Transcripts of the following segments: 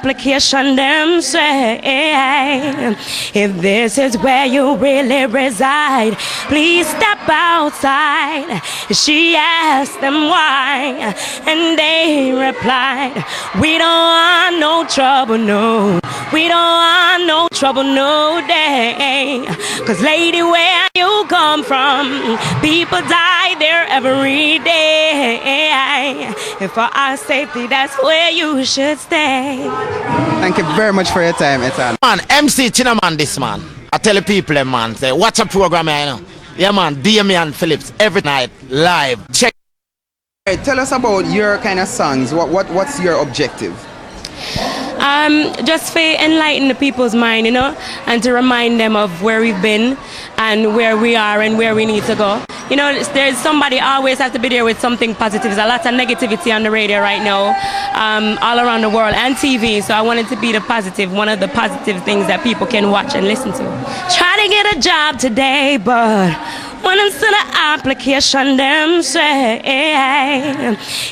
application, them say, if this is where you really reside, please step outside. She asked them why, and they replied, we don't want no trouble, no. We don't want no trouble, no day. Cause lady, where you come from, people die there every day. And for our safety, that's where you should stay. Thank you very much for your time, Etan. Man, MC Chinaman this man. I tell the people, man, say, watch a program, you know. Yeah, man, Damian Phillips, every night, live. Check. Hey, tell us about your kind of songs. What's your objective? Just to enlighten the people's mind, you know, and to remind them of where we've been and where we are and where we need to go. You know, there's somebody always has to be there with something positive. There's a lot of negativity on the radio right now, all around the world, and TV. So I wanted to be the positive, one of the positive things that people can watch and listen to. Try to get a job today, but when it's to the application, them say,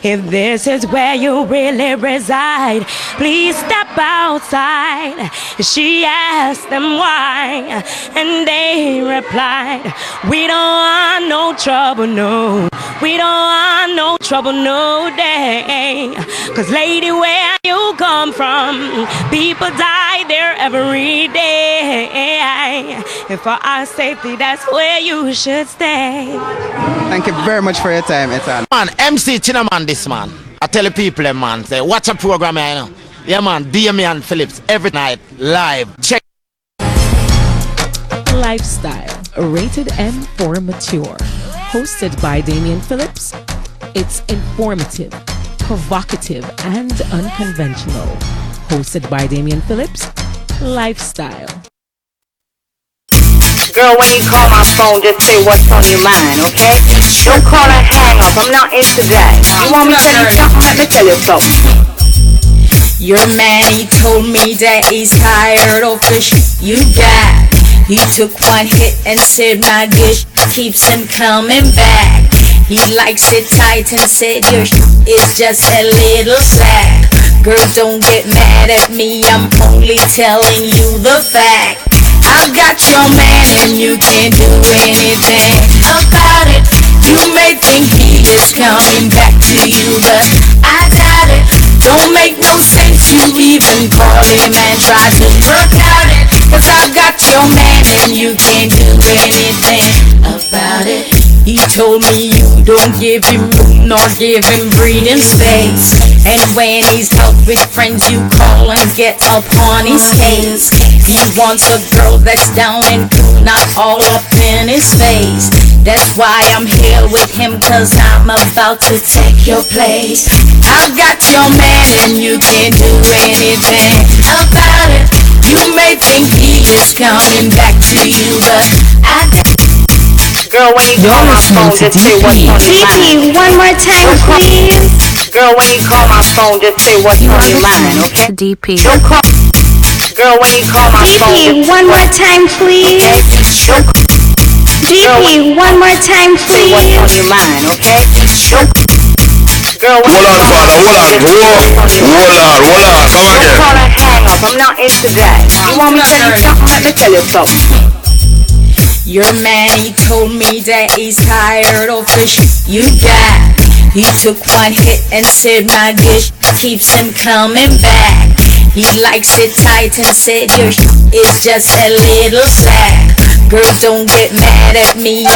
if this is where you really reside, please step outside. She asked them why, and they replied, we don't want no trouble, no. We don't want no trouble, no day. Cause lady, where you come from, people die there every day. And for our safety, that's where you should stay. Thank you very much for your time, Etan. Man, MC Chinaman this man. I tell the people, man, say, watch a program, you know. Yeah, man, Damian Phillips, every night, live. Check. Lifestyle, rated M for mature. Hosted by Damian Phillips. It's informative, provocative, and unconventional. Hosted by Damian Phillips. Lifestyle. Girl, when you call my phone, just say what's on your mind, okay? Don't call and hang up, I'm not into that. You want me to tell you something? Let me tell you something. Your man, he told me that he's tired of the shit you got. He took one hit and said my dish keeps him coming back. He likes it tight and said your shit is just a little slack. Girls, don't get mad at me, I'm only telling you the fact. I've got your man and you can't do anything about it. You may think he is coming back to you, but I doubt it. Don't make no sense you even call him and try to work out it. Cause I've got your man and you can't do anything about it. He told me you don't give him room nor give him breathing space. And when he's out with friends you call and get up on his case. He wants a girl that's down and cool, not all up in his face. That's why I'm here with him, cause I'm about to take your place. I've got your man and you can't do anything about it. You may think he is coming back to you, but I don't. Girl, when you call my phone, just say what's on your mind. one more time, please. Girl, when you call my phone, just say what's on your mind, okay? DP. Don't call. Girl, when you call my phone, one more time, please. DP, one more time, say what's on please. your mind, okay? Girl, when Hold on, father, hold on, come don't again. call and hang up, I'm not into that. You want me to tell you something? Let me tell you something. Your man, he told me that he's tired of the shit you got. He took one hit and said my dish keeps him coming back. He likes it tight and said your shit is just a little slack. Girls, don't get mad at me,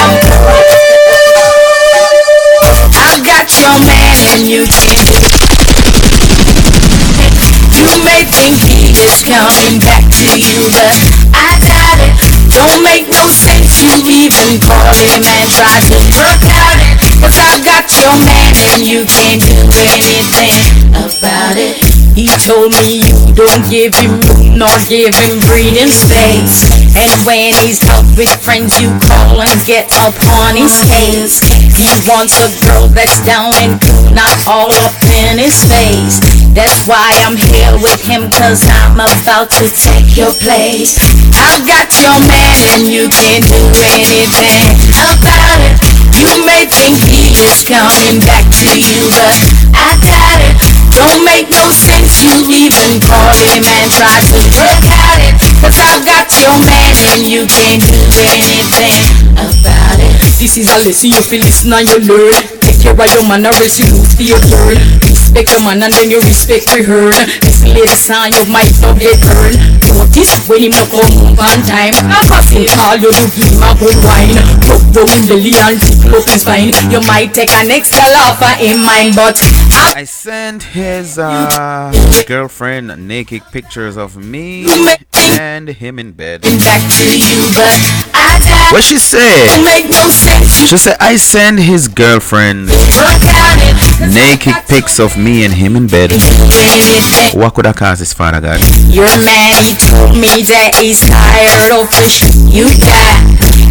I've got your man and you can't do it. You may think he is coming back to you, but I doubt it. Don't make no sense you even call him and try to work out it. Cause I've got your man and you can't do anything about it. He told me you don't give him room nor give him breathing space. And when he's out with friends you call and get up on his case. He wants a girl that's down and cool, not all up in his face. That's why I'm here with him, cause I'm about to take your place. I've got your man and you can't do anything about it. You may think he is coming back to you, but I doubt it. Don't make no sense you even call him and try to work at it. Cause I've got your man and you can't do anything about it. This is a lesson you feel listen and you learn. Take care of your man or else you lose for your girl. Respect your man and then you respect for her. This lady sign you might not get hurt. Notice when him no come home on time. Cause him call you to give him a good wine. Rub down him belly and tickle up his spine. You might take an extra laugh for him mind, but I sent his girlfriend naked pictures of me and him in bed. back to you, but I died. What she said? Don't make no sense. You She said I sent his girlfriend work at it. naked pics of me and him in bed. Anything. What could have caused his father, God? Your man, he told me that he's tired of the shit you got.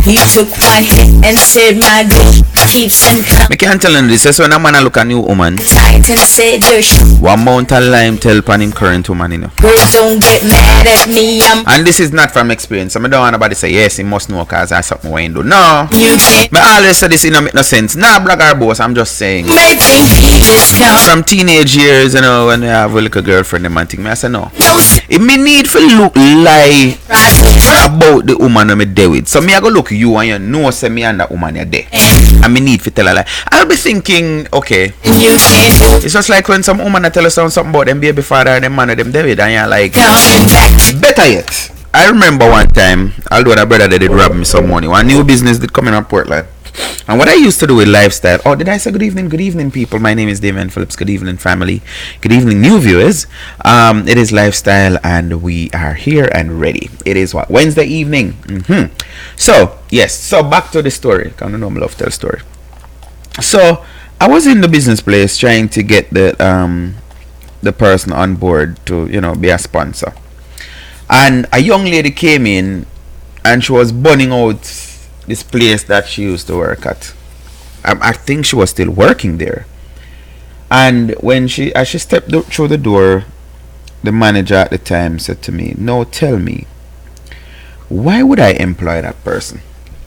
He took one hit and said my dick keeps him I can't tell him this. That's when a man a look a new woman. tight and said your shit. One mount of lime tell pan him current woman, you know. Girls don't get mad at me. And this is not from experience. I don't want nobody say yes, he must know cause that's something we ain't do. No. You can't But I always say this, it don't make no sense. Nah, black or boss, I'm just saying. make think he just come. From teenage years, you know, when you have a little girlfriend, them and thing, I say no. No It me need for look lie try to work about the woman I'm there with. So me I go look you and you know say me and that woman you're there. And me need to tell her lie. I'll be thinking, okay. and you can't do It's just like when some woman I tell us something about them baby father and them man and them David and you're like, coming back. better yet. I remember one time, although that brother they did rob me some money. One new business did come in Portland. And what I used to do with lifestyle, oh, did I say good evening people? My name is Damian Phillips. Good evening, family. Good evening, new viewers. It is lifestyle, and we are here and ready. It is what, Wednesday evening. So yes, so back to the story. I don't know, I love to tell story. So I was in the business place trying to get the person on board to be a sponsor, and a young lady came in, and she was burning out this place that she used to work at. I think she was still working there. And when as she stepped through the door, the manager at the time said to me, "No, tell me, why would I employ that person?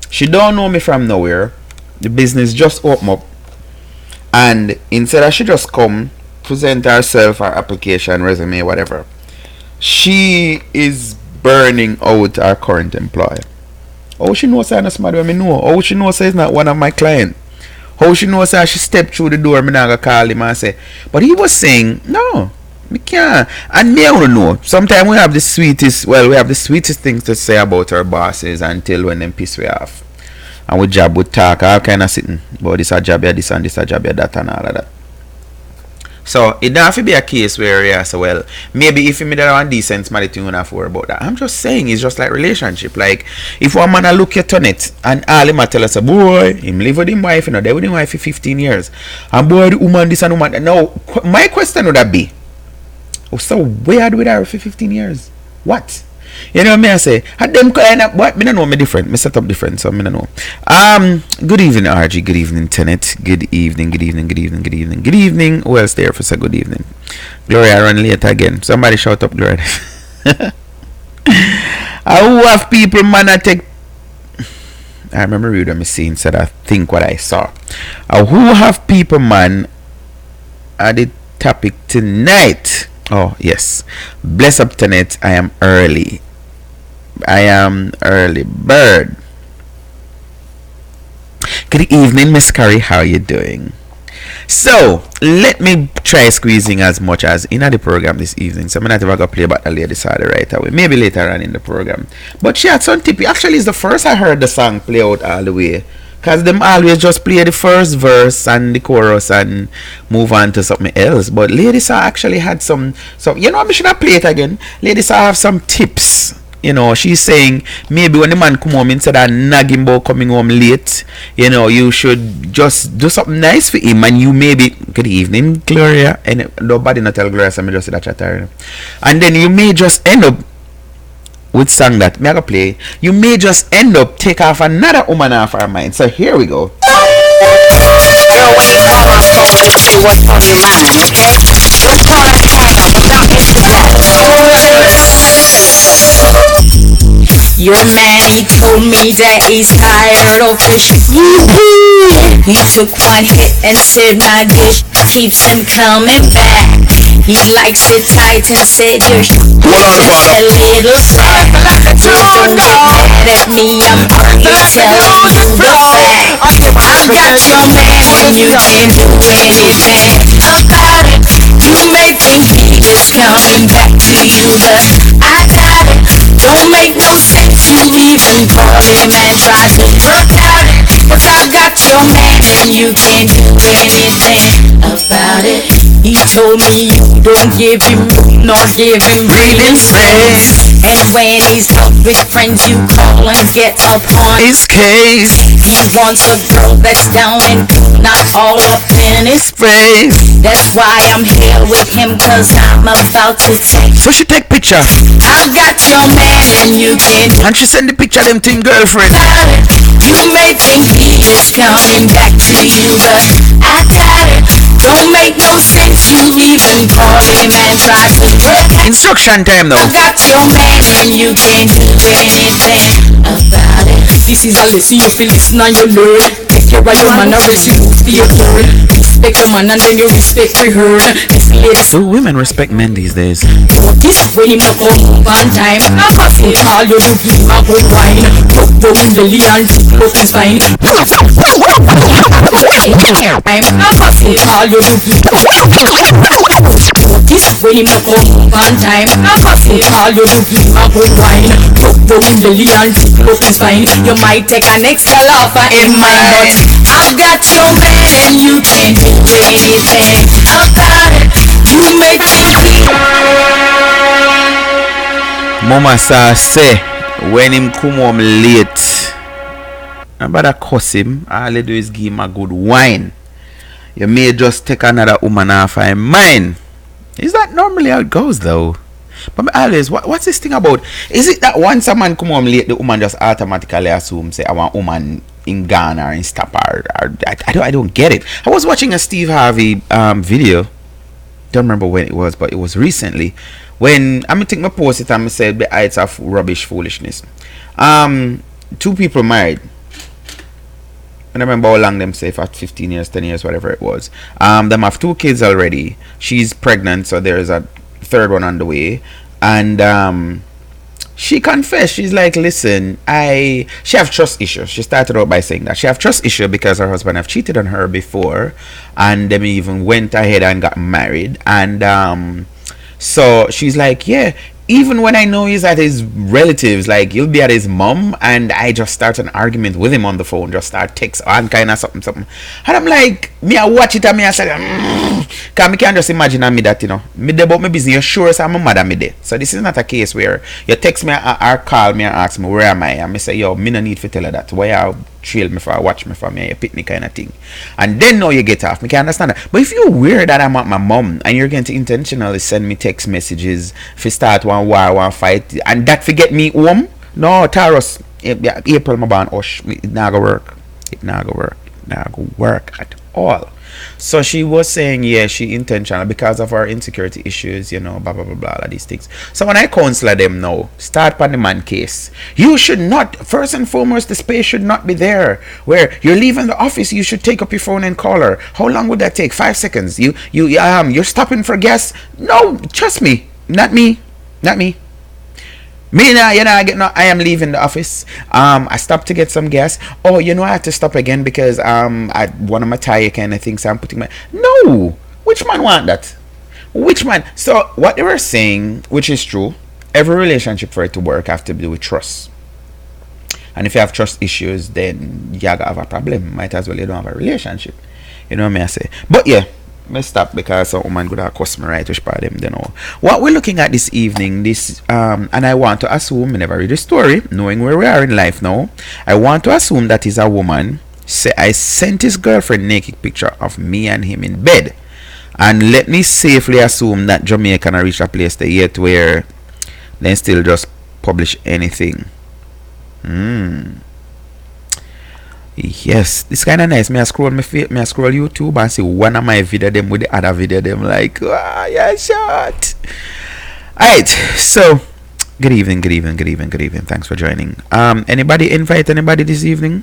She don't know me from nowhere. The business just opened up, and instead of she just come present herself, her application, resume, whatever, she is burning out her current employer. How she knows I'm not smart when me know? How she knows it's not one of my clients? How she knows she stepped through the door, me not gonna call him and say." But he was saying, "No, me can't." And me I don't know. Sometimes we have the sweetest things to say about our bosses until when them piss we off. And we job would talk all kind of sitting. But this a job here, this and this a job here, that and all of that. So it don't have to be a case where you say, well, maybe if you made a decent somebody thing, you don't have to worry about that. I'm just saying it's just like relationship. Like if one man a look at it and all him a tell us, boy, him live with him wife, they with him wife for 15 years. And boy, the woman this and woman. Now my question would that be, oh, so weird with her for 15 years? What? You know what I say? Had them kind of what? Me don't know, me different. Me set up different, so me don't know. Good evening, RG. Good evening, Tenet. Good evening. Who else there for say good evening? Gloria run late again. Somebody shout up, Gloria. Who have people man I take? I remember reading me scene said I think what I saw. Who have people man are the topic tonight? Oh yes. Bless up Tenet. I am early bird. Good evening, Miss Curry. How are you doing? So let me try squeezing as much as in the program this evening. So I'm not ever gonna play about the lady side right away. Maybe later on in the program. But she had some tip. Actually, it's the first I heard the song play out all the way. Cause them always just play the first verse and the chorus and move on to something else. But Lady Saw actually had some I should have play it again. Lady Saw have some tips. She's saying maybe when the man come home instead of nagging about coming home late, you should just do something nice for him, and you maybe good evening, Gloria, and nobody not tell Gloria, so me just say that chatter. And then you may just end up with song that me I go play. You may just end up take off another woman off our mind. So here we go. Girl, when you call my phone, just say what's on your mind, okay? Don't call and hang up. I'm not Your man, he told me that he's tired of the shit you do. He took one hit and said my dish keeps him coming back. He likes it tight and said you're just a little slack. Don't get mad at me, I'm only telling you the fact. I got your man and you can't do anything about it. You may think he is coming back to you, but I got it. Don't make no sense, you even call him and try to work out it. Cause I got your man and you can't do anything about it. He told me you don't give him room nor give him breathing space. And when he's out with friends you call and get up on his case. He wants a girl that's down and not all up in his face. That's why I'm here with him, cause I'm about to take. So she take picture. I got your man and you can't do. And she send the picture them to him girlfriend. You may think he is coming back to you, but I got it. Don't make no sense, you even call him and try to work out. Instruction time now. I got your man and you can't do anything about it. This is LSTV, you feel listen and you learn. Take care of your man and raise you to your girl. Respect your man and then you respect for her. Do women respect men these days? Notice when him not come on time. I cause him call you to give him a good wine. Rub down his belly and tickle up his spine. I cause him call you to give Notice when him not come on time. I cause him call you to give him a good wine. Rub down his belly and tickle up his spine. You might take an extra offer in mine, but I got your man and you can't do anything about it. You make me Mama say when him come home late, nobody cuss him. All they do is give him a good wine. You may just take another woman off of mine. Is that normally how it goes though? But always, what's this thing about? Is it that once a man come home late, the woman just automatically assume say I want woman in Ghana or in Stapa? I don't get it. I was watching a Steve Harvey video. Don't remember when it was, but it was recently. When I think my post it and I said the heights of rubbish foolishness. Two people married. I don't remember how long them say for 15 years, 10 years, whatever it was. Them have 2 kids already. She's pregnant, so there is a third one on the way. And she confessed. She's like, listen, she have trust issues. She started out by saying that she have trust issue because her husband have cheated on her before, and them even went ahead and got married. And so she's like, yeah, even when I know he's at his relatives, like he'll be at his mom, and I just start an argument with him on the phone, just start text and kind of something. And I'm like, me I watch it and me I say, cause me can't just imagine me that, you know, me dey about my business, you're sure so I'm a mother me there. So this is not a case where you text me or call me and ask me where am I, and me say, yo, me no need to tell her that. Why you trail me for, watch me for me, a picnic kind of thing. And then now you get off. Me can understand that. But if you're weird that I'm at my mom and you're going to intentionally send me text messages if start one war, one fight, and that forget me home, no, Taurus, April my born, it not gonna work. It not gonna work at all. So she was saying, yeah, she intentional because of her insecurity issues, you know, blah blah blah blah, all of these things. So when I counsel them now, start on the man case. You should not, first and foremost, the space should not be there. Where you're leaving the office, you should take up your phone and call her. How long would that take? 5 seconds. You're stopping for gas? No, trust me, not me. Me now, I am leaving the office. I stopped to get some gas. Oh, you know I had to stop again because one of my tire kind of things I'm putting my. No, which man want that? Which man? So what they were saying, which is true, every relationship for it to work have to do with trust. And if you have trust issues, then you gotta have a problem. Might as well you don't have a relationship. You know what I say? But yeah. I stop because some woman could have cost me right which part of them, you know. What we're looking at this evening, and I want to assume, I never read the story, knowing where we are in life now, I want to assume that is a woman. Say I sent his girlfriend naked picture of me and him in bed, and let me safely assume that Jamaica can reach a place there yet where they still just publish anything. Yes, this kind of nice. Me I scroll YouTube and see one of my video them with the other video them like, yeah, shot. Alright, so good evening. Thanks for joining. Anybody invite anybody this evening?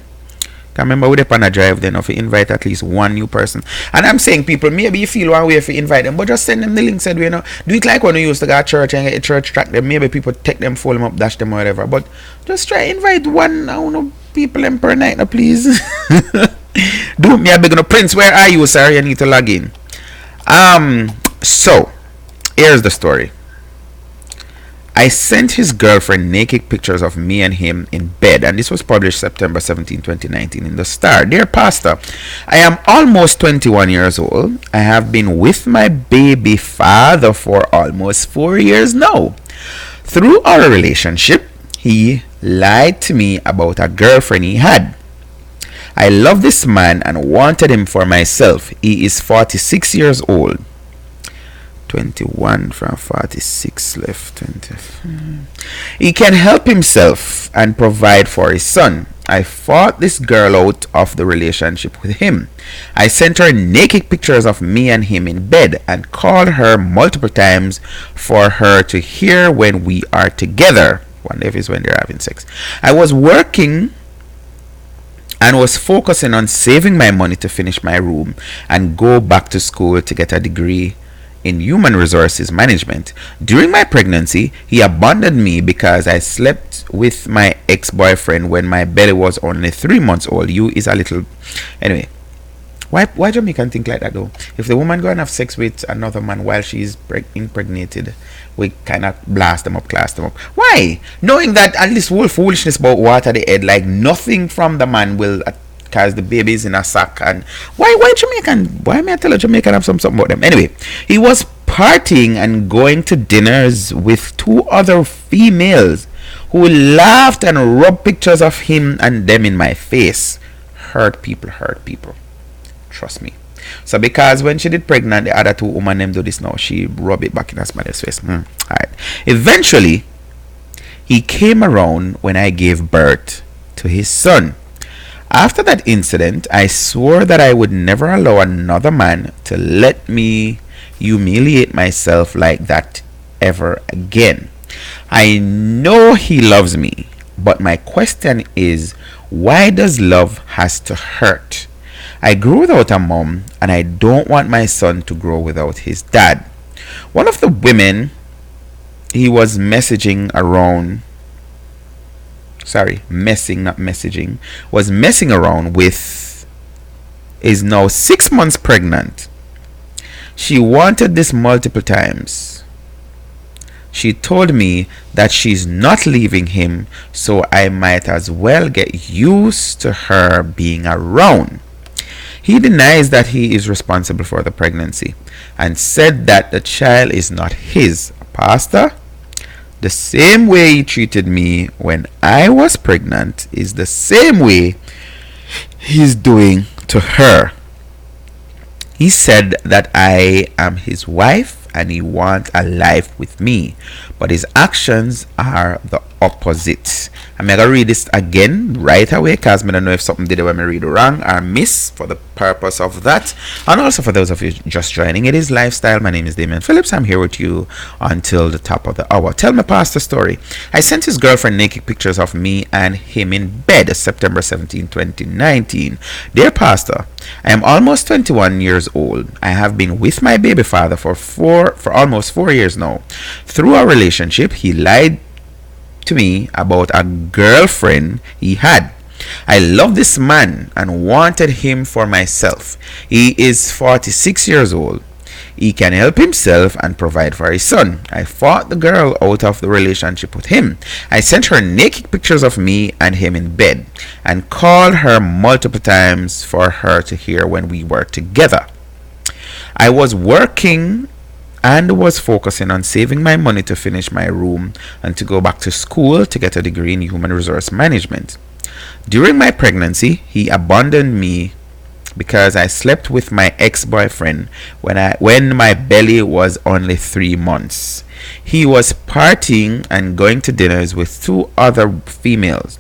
Can remember with the on a drive then if you invite at least one new person. And I'm saying people, maybe you feel one way if you invite them, but just send them the link said you know. Do it like when you used to go to church and get a church track them. Maybe people take them, fold them up, dash them or whatever. But just try invite one, I don't know, people in per night, no, please. Do me a big no Prince, where are you, sir? You need to log in. So here's the story. I sent his girlfriend naked pictures of me and him in bed, and this was published September 17, 2019 in The Star. Dear Pastor, I am almost 21 years old. I have been with my baby father for almost 4 years now. Through our relationship, he lied to me about a girlfriend he had. I love this man and wanted him for myself. He is 46 years old. 21 from 46 left. 20. He can help himself and provide for his son. I fought this girl out of the relationship with him. I sent her naked pictures of me and him in bed and called her multiple times for her to hear when we are together. Wonder if it's when they're having sex. I was working and was focusing on saving my money to finish my room and go back to school to get a degree in human resources management. During my pregnancy, he abandoned me because I slept with my ex-boyfriend when my belly was only 3 months old. You is a little... Anyway, why Jamaican think like that though? If the woman go and have sex with another man while she's impregnated, we kind of blast them up, class them up. Why? Knowing that at least whole foolishness about water the head, like nothing from the man will... because the baby's in a sack. And why Jamaican? Why may I tell a Jamaican have something about them? Anyway, he was partying and going to dinners with 2 other females who laughed and rubbed pictures of him and them in my face. Hurt people. Trust me. So because when she did pregnant, the other 2 women them do this now, she rub it back in her mother's face. Alright. Eventually, he came around when I gave birth to his son. After that incident, I swore that I would never allow another man to let me humiliate myself like that ever again. I know he loves me, but my question is, why does love has to hurt? I grew without a mom, and I don't want my son to grow without his dad. One of the women he was messaging around was messing around with is now 6 months pregnant. She wanted this multiple times. She told me that she's not leaving him, so I might as well get used to her being around. He denies that he is responsible for the pregnancy and said that the child is not his. Pastor, the same way he treated me when I was pregnant is the same way he's doing to her. He said that I am his wife and he wants a life with me, but his actions are the opposite. I'm going to read this again right away because I don't know if something did when I read wrong or miss for the purpose of that. And also for those of you just joining, it is Lifestyle. My name is Damien Phillips. I'm here with you until the top of the hour. Tell me pastor story. I sent his girlfriend naked pictures of me and him in bed September 17, 2019. Dear pastor, I am almost 21 years old. I have been with my baby father for almost 4 years now. Through our relationship, he lied to me about a girlfriend he had. I love this man and wanted him for myself. He is 46 years old. He can help himself and provide for his son. I fought the girl out of the relationship with him. I sent her naked pictures of me and him in bed and called her multiple times for her to hear when we were together. I was working and was focusing on saving my money to finish my room and to go back to school to get a degree in human resource management. During my pregnancy, he abandoned me because I slept with my ex-boyfriend when my belly was only 3 months. He was partying and going to dinners with 2 other females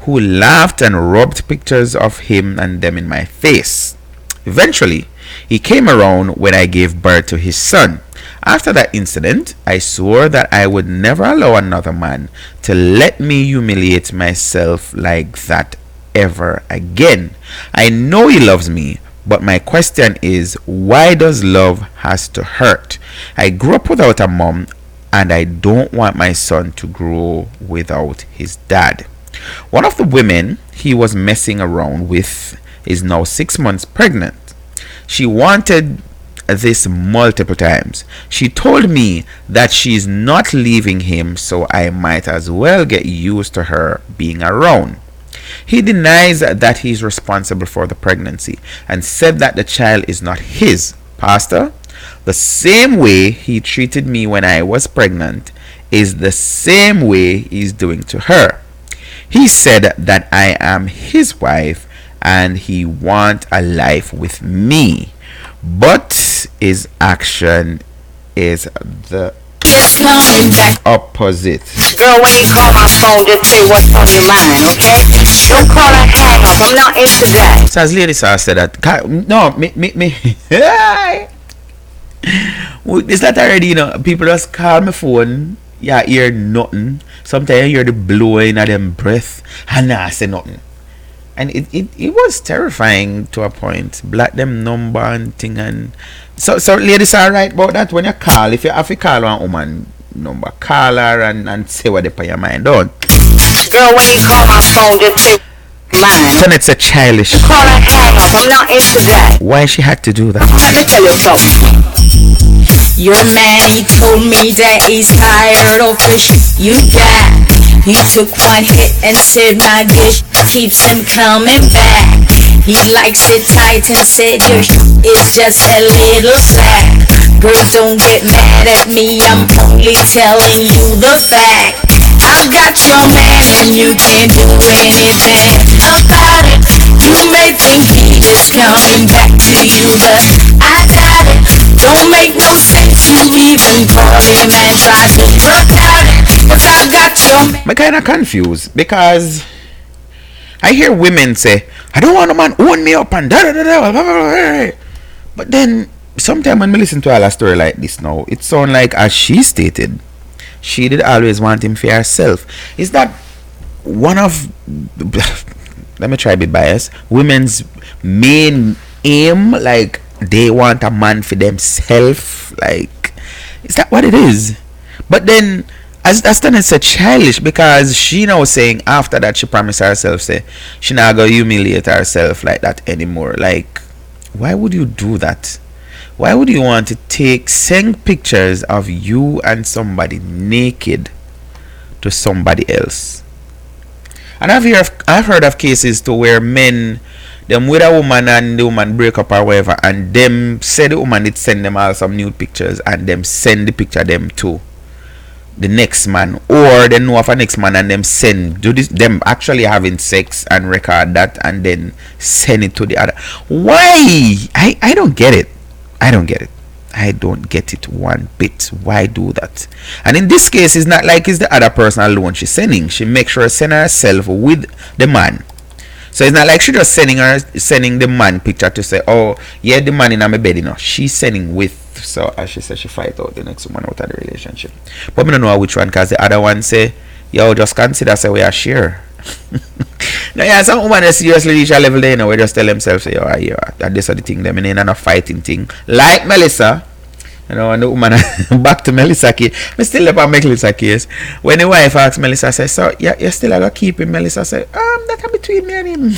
who laughed and rubbed pictures of him and them in my face. Eventually, he came around when I gave birth to his son. After that incident, I swore that I would never allow another man to let me humiliate myself like that ever again. I know he loves me, but my question is, why does love has to hurt? I grew up without a mom, and I don't want my son to grow without his dad. One of the women he was messing around with is now 6 months pregnant. She wanted this multiple times. She told me that she's not leaving him, so I might as well get used to her being around. He denies that he's responsible for the pregnancy and said that the child is not his. Pastor, the same way he treated me when I was pregnant is the same way he's doing to her. He said that I am his wife and he wants a life with me, but his action is the opposite. Girl, when you call my phone, just say what's on your mind, okay? Don't call and hang up. I'm not into that. So as Lady Saw said that, no, me. It's that already, people just call my phone, yeah, hear nothing. Sometimes you hear the blowing of them breath, and I say nothing. And it was terrifying to a point. Block them number and thing. And so ladies are right about that. When you call, if you have to call one woman number, call her and say what they put your mind on. Girl, when you call my phone, just say mine. So it's a childish. Call and hang up. I'm not into that. Why she had to do that? Let me tell you something. Your man, he told me that he's tired of the shit you got. He took one hit and said my dish keeps him coming back. He likes it tight and said your shit is just a little slack. Girls, don't get mad at me, I'm only telling you the fact. I got your man and you can't do anything about it. You may think he is coming back to you, but I got it. Don't make no sense, you even call him and try to drop out it. Cause I got your man. I'm kind of confused because I hear women say, I don't want a man own me up and da da da da. But then sometimes when we listen to a story like this now, it sounds like, as she stated, she did always want him for herself. Is that one of, let me try to be biased, women's main aim? Like, they want a man for themselves? Like, is that what it is? But then, as then it's a childish, because she now saying after that she promised herself, say she not gonna humiliate herself like that anymore. Like, why would you do that? Why would you want to send pictures of you and somebody naked to somebody else? And I've heard of cases to where men, them with a woman and the woman break up or whatever, and them say the woman did send them all some nude pictures, and them send the picture them to the next man, or they know of a next man and them actually having sex and record that and then send it to the other. Why? I don't get it. I don't get it one bit. Why do that? And in this case, it's not like it's the other person alone she's sending. She makes sure to send herself with the man. So it's not like she just sending the man picture to say, oh yeah, the man in my bed, she's sending with. So as she said, she fight out the next woman out of the relationship. But I don't know which one, because the other one say, yo, just consider say we are share. Now yeah, some woman is seriously reach a level there, we just tell themselves, say, oh yeah, that this are the thing, them in a fighting thing. Like Melissa, and the woman back to Melissa case. Me still up on Melissa case. When the wife asks Melissa, say, so yeah, you still gonna keep him? Melissa say, that's between me and him.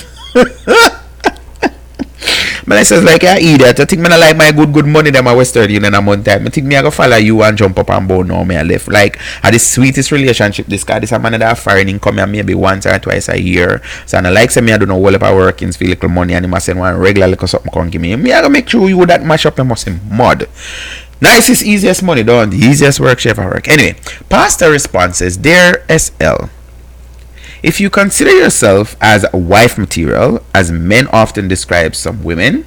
Melissa's like, yeah, idiot. I think me not like my good money that my Western Union a month time. I think me I go follow you and jump up and bone now me I left. Like, at the sweetest relationship this guy, this a man that have foreign income here maybe once or twice a year. So I like say me I don't know all about working feel little money and he must send one regular little something come give me. Me I go make sure you that mash up and must him mud. Nicest, easiest money done. The easiest work she ever work. Anyway, Pastor responses, Dear SL, if you consider yourself as wife material, as men often describe some women,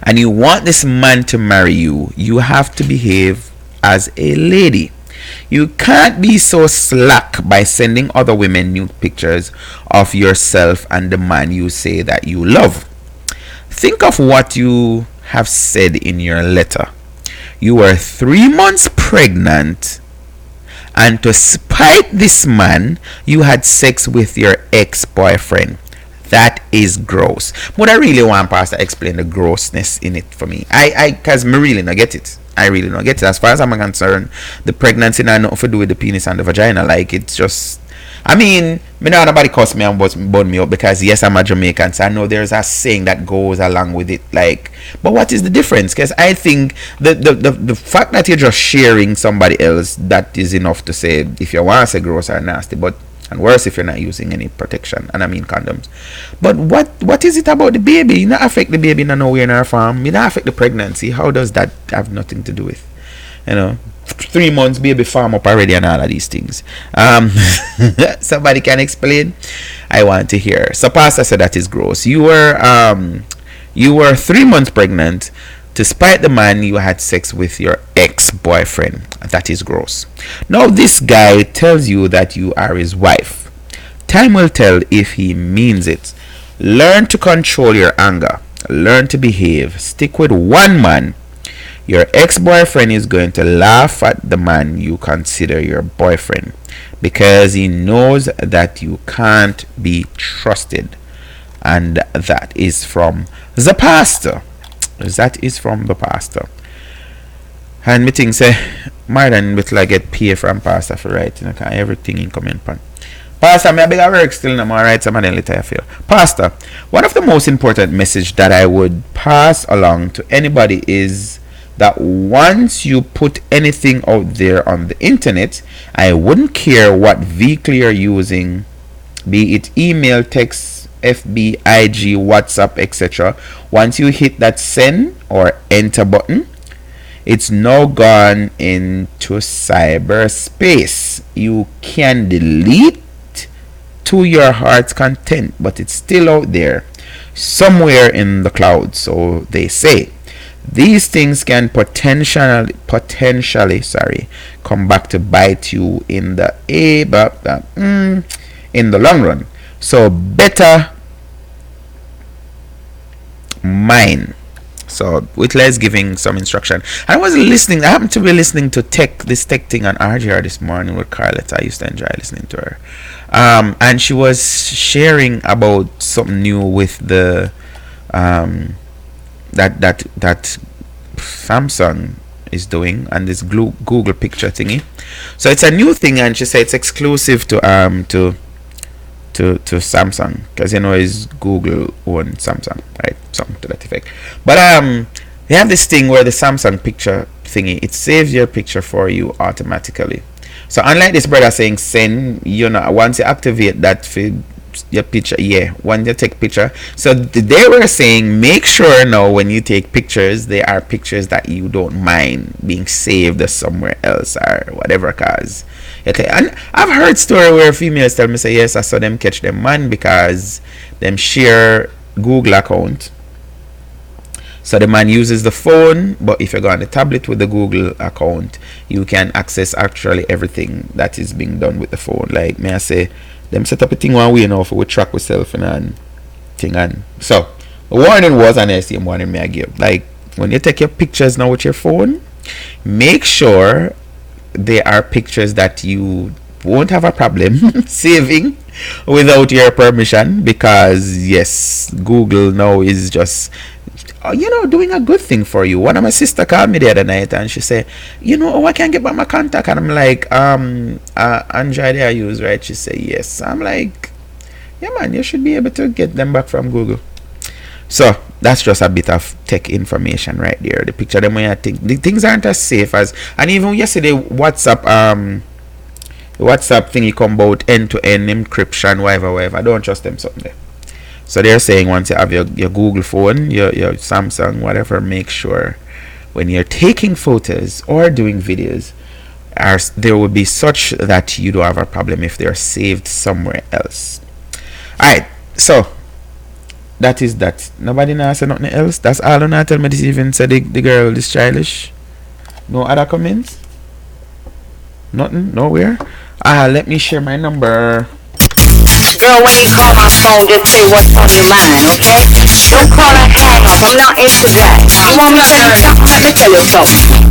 and you want this man to marry you, you have to behave as a lady. You can't be so slack by sending other women nude pictures of yourself and the man you say that you love. Think of what you have said in your letter. You were 3 months pregnant, and to spite this man, you had sex with your ex-boyfriend. That is gross. But I really want Pastor to explain the grossness in it for me. Cause me really not get it. I really don't get it. As far as I'm concerned, the pregnancy not nothing to do with the penis and the vagina. Like, it's just, I mean, me know nobody cuss me and bun me up because yes, I'm a Jamaican, so I know there's a saying that goes along with it. Like, but what is the difference? Because I think the fact that you're just sharing somebody else, that is enough to say if you want to say gross or nasty. But and worse if you're not using any protection, and I mean condoms. But what is it about the baby? You not affect the baby in nowhere in our farm. You not affect the pregnancy. How does that have nothing to do with, 3 months baby farm up already and all of these things? Somebody can explain? I want to hear. So Pastor said that is gross. You were 3 months pregnant. Despite the man you had sex with your ex-boyfriend. That is gross. Now this guy tells you that you are his wife. Time will tell if he means it. Learn to control your anger. Learn to behave. Stick with one man. Your ex-boyfriend is going to laugh at the man you consider your boyfriend because he knows that you can't be trusted. And that is from the pastor. That is from the pastor. And me think say more than with like get paid from pastor for writing, everything in comment pan. Pastor, me a big work still no more write some and later I feel. Pastor, one of the most important message that I would pass along to anybody is that once you put anything out there on the internet, I wouldn't care what vehicle you're using, be it email, text, FB, IG, WhatsApp, etc. Once you hit that send or enter button, it's now gone into cyberspace. You can delete to your heart's content, but it's still out there somewhere in the cloud, so they say. These things can potentially come back to bite you in the in the long run. So better mine. So with Les giving some instruction. I happened to be listening to this tech thing on RGR this morning with Carlette. I used to enjoy listening to her. And she was sharing about something new with the that Samsung is doing and this Google picture thingy. So it's a new thing, and she said it's exclusive to Samsung, because it's Google own Samsung, right? Something to that effect. But they have this thing where the Samsung picture thingy, it saves your picture for you automatically. So unlike this brother saying send, once you activate that for your picture, when you take picture, so they were saying make sure now when you take pictures, they are pictures that you don't mind being saved somewhere else or whatever, cause and I've heard story where females tell me say yes, I saw them catch them man because them share Google account. So the man uses the phone, but if you go on the tablet with the Google account, you can access actually everything that is being done with the phone. Like may I say, them set up a thing one way now for we track yourself and thing. And so the warning was, and I see a warning me I give, like when you take your pictures now with your phone, make sure they are pictures that you won't have a problem saving without your permission, because yes, Google now is just doing a good thing for you. One of my sister called me the other night and she said, I can't get back my contact, and I'm like, Android I use, right? She said yes. I'm like, yeah man, you should be able to get them back from Google. So that's just a bit of tech information right there. The picture them when you think the things aren't as safe as, and even yesterday WhatsApp thing you come about end-to-end encryption, whatever. I don't trust them something there. So they're saying once you have your Google phone, your Samsung, whatever, make sure when you're taking photos or doing videos, there will be such that you don't have a problem if they're saved somewhere else. Alright, so that is that. Nobody now say nothing else. That's all. Don't tell me this even said the girl is childish. No other comments? Nothing? Nowhere? Let me share my number. Girl, when you call my phone, just say what's on your mind, okay? Don't call and hang up. I'm not into that. You want me to tell you something? Let me tell you something.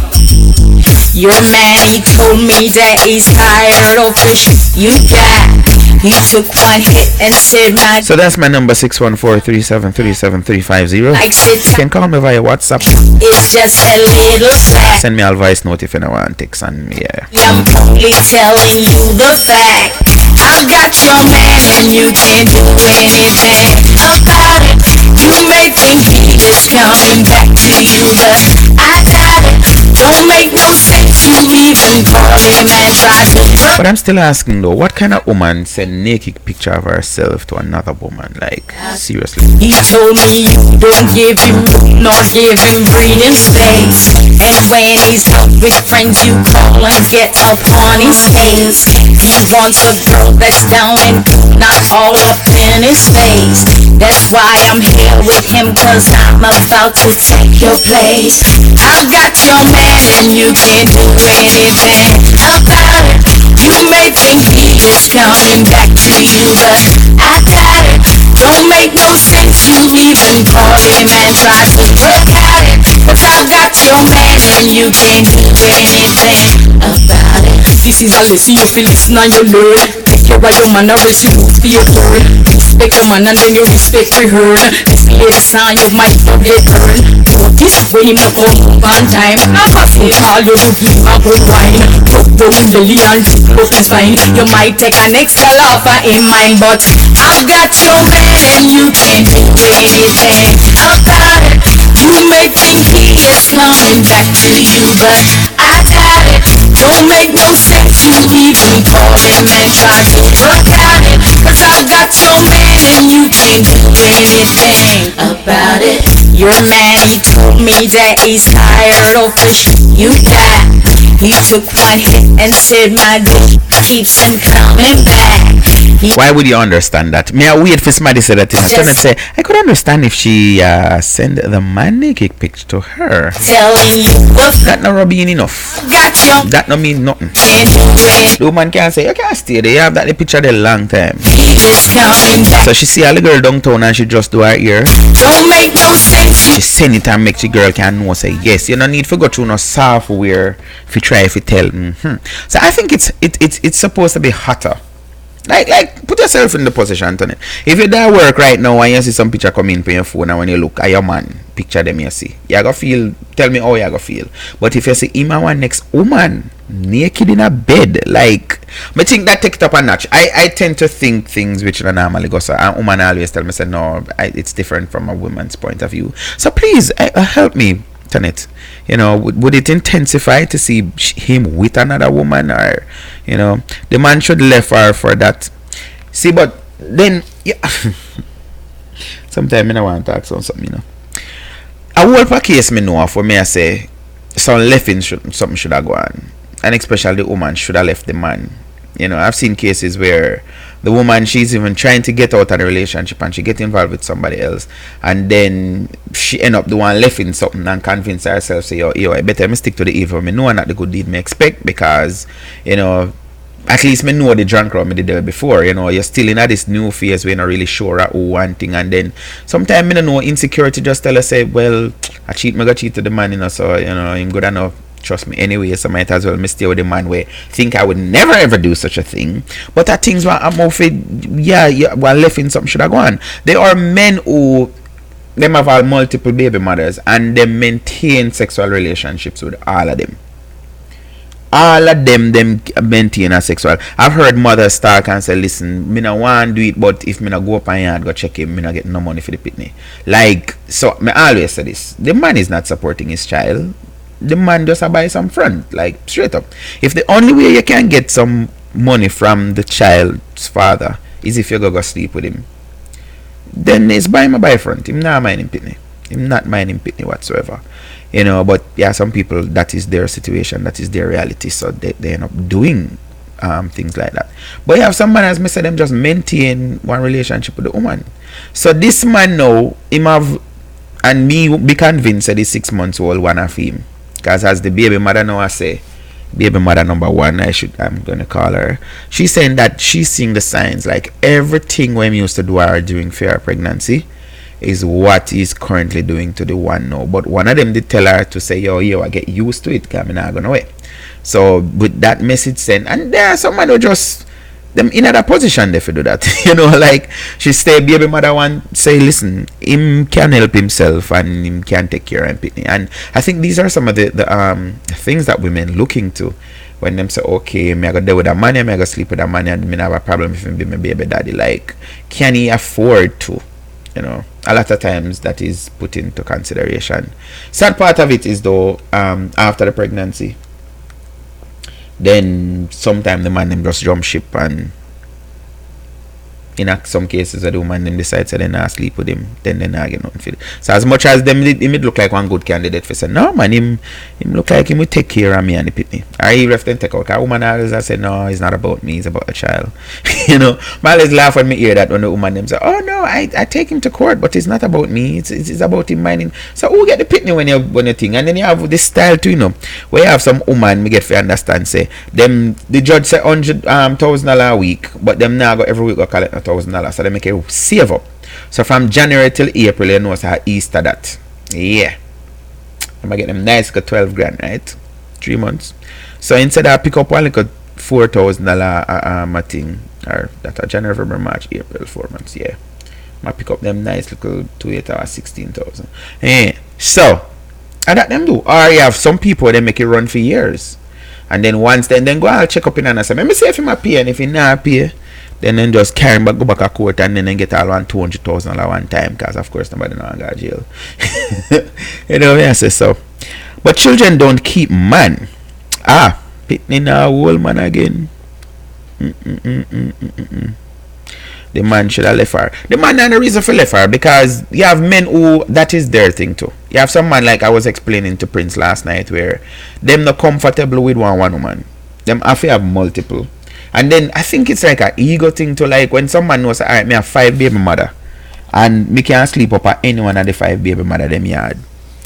Your man, he told me that he's tired of the shit you got. He took one hit and said my So that's my number 614-373-7350. likes it. You can call me via WhatsApp. It's just a little sad. Send me a voice note if you don't want text on me. Yeah. I'm only telling you the fact. I got your man and you can't do anything about it. You may think he is coming back to you, but I got it. Don't make no sense. You even call him and try to run. But I'm still asking though, what kind of woman send naked picture of herself to another woman? Like, seriously. He told me you don't give him room nor give him breathing space. And when he's out with friends, you call and get up on his case. He wants a girl that's down and not all up in his face. That's why I'm here with him, cause I'm about to take your place. I got your man and you can't do anything about it. You may think he is coming back to you, but I got it. Don't make no sense. You even call him and try to look at it. Cause I got your man and you can't do anything about it. This is a lesson you feel listen and you learn. Take care of your man or else you lose for your turn. Respect your man and then you respect for her. Let's be a sign you might not get earned. This way him not come on time. I pass him call you to give him a good wine. Put down belly and look is fine. You might take an extra offer in mine, but I got your man and you can't do anything about it. You may think he is coming back to you, but I got it. Don't make no sense. You even call him and try to look at it. Cause I got your man and you can't do anything about it. Your man, he told me that he's tired of the shit you got. He took one hit and said my dick keeps him coming back. Why would you understand that? Me, I wait for somebody to say that. I turn and say, I could understand if she send the man naked picture to her. Telling you That not being enough. got your That not mean nothing. can't do it. The woman can't say, you can't stay there. You have that the picture there long time. He is coming back. So she see a little girl downtown and she just do her ear. Don't make no sense. She send it and make the girl can know, say yes. You don't need to go through no software if you try if you tell. So I think it's supposed to be hotter. Like put yourself in the position, Tony. If you're there work right now and you see some picture come in for your phone and when you look at your man, picture them you see. You gonna feel, tell me how you gonna feel. But if you see him and one next woman naked in a bed, like I think that take it up a notch. I tend to think things which don't normally go so. A woman always tell me say no, it's different from a woman's point of view. So please help me, Tanet. You know, would it intensify to see him with another woman, or you know, the man should left her for that? See, but then yeah. Sometimes I don't want to talk something, you know. A whole per case me know for me I say some left something should have gone, and especially the woman should have left the man. You know, I've seen cases where the woman, she's even trying to get out of the relationship and she get involved with somebody else, and then she end up the one left in something and convince herself say yo I better me stick to the evil. Me know not the good deed me expect, because you know at least me know the drunk around me did there before. You know, you're still in this new phase where you're not really sure of one thing, and then sometimes me don't know, insecurity just tell us say, well, I cheat, me go cheat to the man, you know, so you know I'm good enough, trust me anyway, so might as well me stay with the man where think I would never ever do such a thing. But that things where I'm off it, yeah, well left in something should have gone. There are men who them have all multiple baby mothers and they maintain sexual relationships with all of them. All of them maintain a sexual. I've heard mothers talk and say, listen, me no want do it, but if me no go up and yard go check him, me no get no money for the pitney. Like, so me always say this, the man is not supporting his child. The man just buy some front, like straight up. If the only way you can get some money from the child's father is if you go sleep with him, then it's buy him a buy front. Him not mind him pitney. Him not mind him pitney whatsoever. You know, but yeah, some people, that is their situation, that is their reality, so they end up doing things like that. But you have some man, as me say, them just maintain one relationship with the woman. So this man now, him have, and me be convinced that the 6 months old one of him, because as the baby mother now I say, baby mother number one, I'm gonna call her, she's saying that she's seeing the signs, like everything when used to do her during fair pregnancy is what he's currently doing to the one now. But one of them did tell her to say, yo, I get used to it, because I'm not gonna wait. So with that message sent, and there are someone who just them in that position they do that. You know, like she stay baby mother one say, listen, him can help himself and him can take care of him. And I think these are some of the things that women looking to when them say, okay, me I go deal with that money, me I go sleep with that money, and me not have a problem if him be my baby daddy. Like, can he afford to? You know, a lot of times that is put into consideration. Sad part of it is though, after the pregnancy, then sometimes the man them just jump ship, and in some cases the woman them decide to then not sleep with him, then they not get nothing for it. So as much as them him look like one good candidate for say, no man, him look like him will take care of me and the pitney. Or he left them take out a woman always I say, no, it's not about me, it's about a child. You know, I always laugh when me hear that when the woman them say, oh no, I take him to court, but it's not about me, it's about him minding. So who get the pitney when you think? And then you have this style too, you know, where you have some woman me get to understand say them the judge say $100,000 a week, but them now go every week go collect $1,000, so they make it save up. So from January till April, you know, it's how Easter that. Yeah. I'm gonna get them nice got 12 grand, right? 3 months. So instead I pick up one like a $4,000 a thing, or that January, February, March, April, 4 months, yeah. I pick up them nice little 2 8 hours 16,000. Yeah. So and that them do. Or you have some people they make it run for years. And then once then go I'll check up in and say, let me see if he pay, and if he not pay, then just carry him back, go back to court, and then get all $200,000 one time, because of course nobody know I got jail. You know what I say so. But children don't keep man. Pitney now old man again. The man should have left her. The man had a reason for left her, because you have men who that is their thing too. You have some man like I was explaining to Prince last night, where them not comfortable with one woman. Them have to have multiple. And then I think it's like an ego thing to, like, when someone knows, alright, me have 5 baby mother, and me can't sleep up at any one of the 5 baby mother them yard.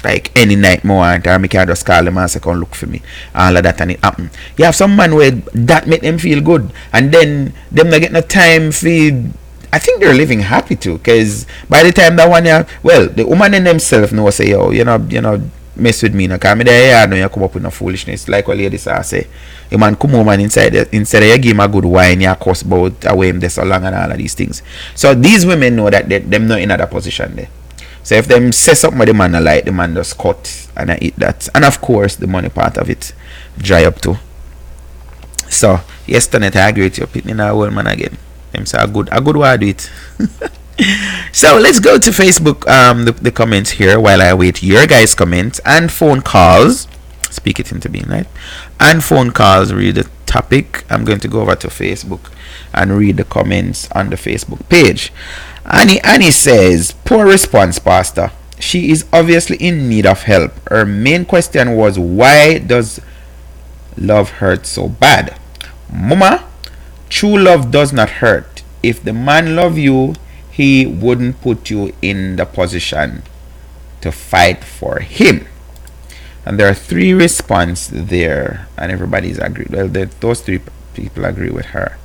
Like any night more, or me can just call them and say, come look for me. All of that, and it happen. You have some man where that make them feel good, and then them not get no time for. I think they're living happy too, because by the time that one, well, the woman in themselves know say, yo, you know, mess with me, no, cause me there, yeah, no, you come up with no foolishness. Like what ladies are say, a man come home and instead of you give him a good wine, you cuss about away him there so long and all of these things. So these women know that them not in other position there. So if them say something with the man like, the man just cut and I eat that. And of course the money part of it dry up too. So yesterday I agree with you, pitting a old man again. Them say a good word with it. So let's go to Facebook, the comments here while I wait your guys' comments and phone calls. Speak it into being, right? And phone calls, read the topic. I'm going to go over to Facebook and read the comments on the Facebook page. Annie says, poor response, Pastor. She is obviously in need of help. Her main question was, why does love hurt so bad? Mama, true love does not hurt. If the man love you, he wouldn't put you in the position to fight for him. And there are 3 responses there, and everybody's agreed. Well, those 3 people agree with her.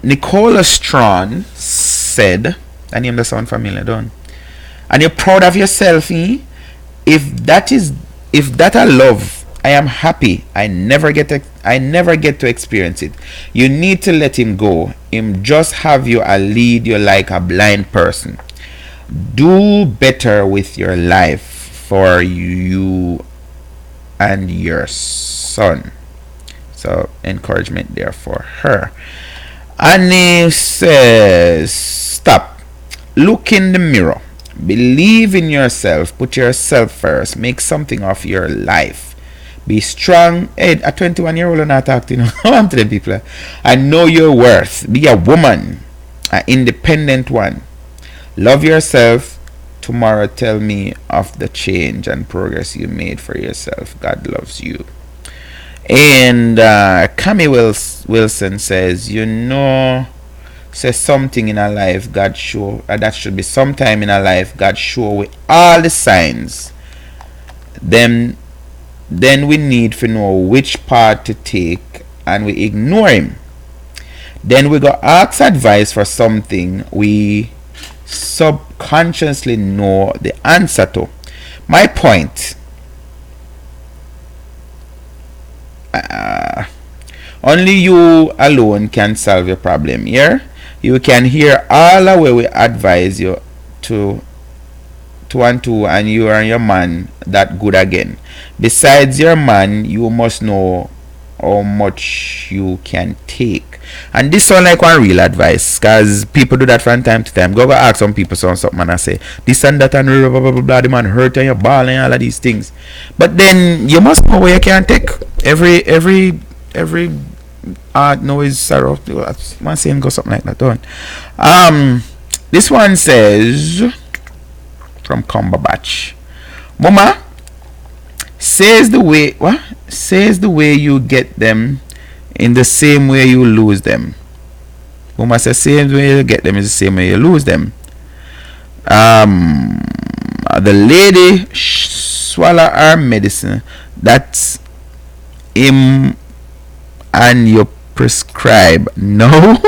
Nicola Strawn said, that name does sound familiar, don't? And you're proud of yourself, eh? If that I love, I am happy. I never get to experience it. You need to let him go. Him just have you a lead you like a blind person. Do better with your life for you and your son. So encouragement there for her. Annie says, stop. Look in the mirror. Believe in yourself. Put yourself first. Make something of your life. Be strong. Hey, a 21-year-old and not talk to you. I'm to them people. I know your worth. Be a woman. An independent one. Love yourself. Tomorrow tell me of the change and progress you made for yourself. God loves you. And Cami Wilson says, says something in our life God show, that should be sometime in our life God show with all the signs. Then we need to know which part to take, and we ignore him. Then we go ask advice for something we subconsciously know the answer to. My point, Only you alone can solve your problem. Here, you can hear all the way we advise you to 2 and 2, and you and your man that good again. Besides your man, you must know how much you can take. And this sound like one real advice, because people do that from time to time. Go ask some people something and I say this and that and blah blah blah blah, the man hurt and your ball and all of these things. But then you must know where you can take. Every art noise sorrow. One saying go something like that. Don't. This one says from Cumberbatch, Mama says the way you get them in the same way you lose them. Mama says same way you get them is the same way you lose them. The lady swallow her medicine. That's him and you prescribe. No,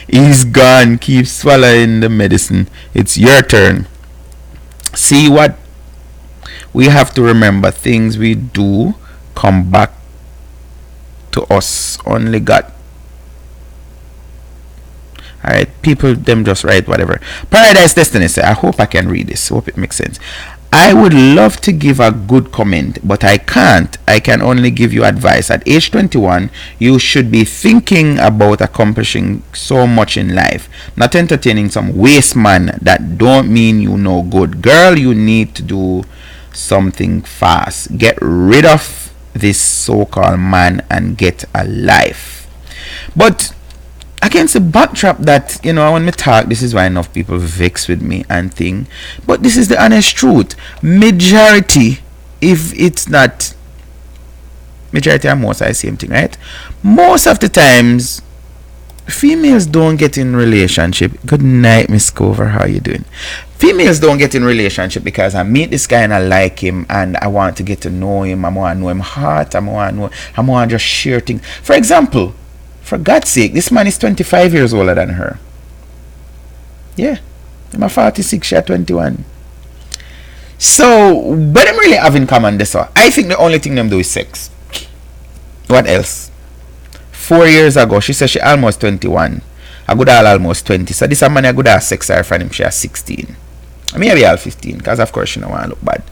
he's gone. Keep swallowing the medicine. It's your turn. See what we have to remember. Things we do come back to us. Only God. Alright, people them just write whatever. Paradise Destiny say, I hope I can read this. Hope it makes sense. I would love to give a good comment, but I can't. I can only give you advice. At age 21, you should be thinking about accomplishing so much in life, not entertaining some waste man that don't mean you no good. Girl, you need to do something fast. Get rid of this so-called man and get a life. But against the backdrop that, you know, when me talk, this is why enough people vex with me and thing. But this is the honest truth. Majority, if it's not majority and most, I same thing, right? Most of the times, females don't get in relationship. Good night, Miss Cover. How you doing? Females don't get in relationship because I meet this guy and I like him and I want to get to know him. I want to know him heart. I want to just share things. For example, for God's sake, this man is 25 years older than her. Yeah. I'm 46, she's 21. So, but them really have in common this. I think the only thing them do is sex. What else? 4 years ago, she said she almost 21. I could all almost 20. So this a man I could have sex her from him, she has 16. I mean, maybe all 15, because of course she don't want to look bad.